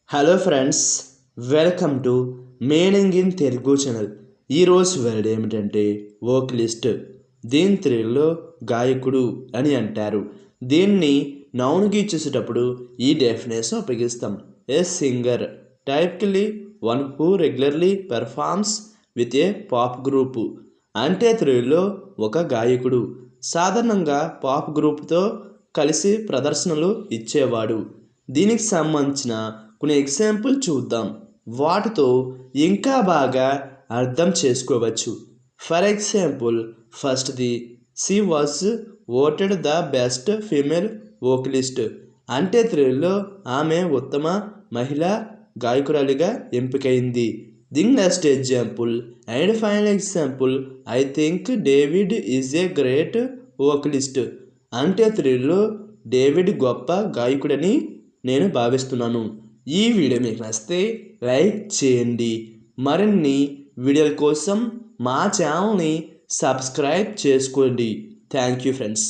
Hello friends, welcome to meaning in Telugu channel. ఈరోజు word ఏమిటంటే vocalist. దీని తెలుగులో గాయకుడు అని అంటారు. దీన్ని నౌన్కి చూసేటప్పుడు ఈ డెఫినేషన్ ఉపయోగిస్తాం. A singer typically one who regularly performs with a pop group. అంటే తెలుగులో ఒక గాయకుడు సాధారణంగా పాప్ గ్రూప్తో కలిసి ప్రదర్శనలు ఇచ్చేవాడు. దీనికి సంబంధించిన కొన్ని ఎగ్జాంపుల్ చూద్దాం. వాటితో ఇంకా బాగా అర్థం చేసుకోవచ్చు. ఫర్ ఎగ్జాంపుల్, ఫస్ట్ది, she was voted the best female vocalist. అంటే తెలుగులో ఆమె ఉత్తమ మహిళా గాయకురాలిగా ఎంపికైంది. The next example and final example, I think David is a great vocalist. అంటే తెలుగులో డేవిడ్ గొప్ప గాయకుడని నేను భావిస్తున్నాను. ఈ వీడియో మీకు నచ్చితే లైక్ చేయండి. మరిన్ని వీడియోల కోసం మా ఛానల్ని సబ్స్క్రైబ్ చేసుకోండి. Thank you friends.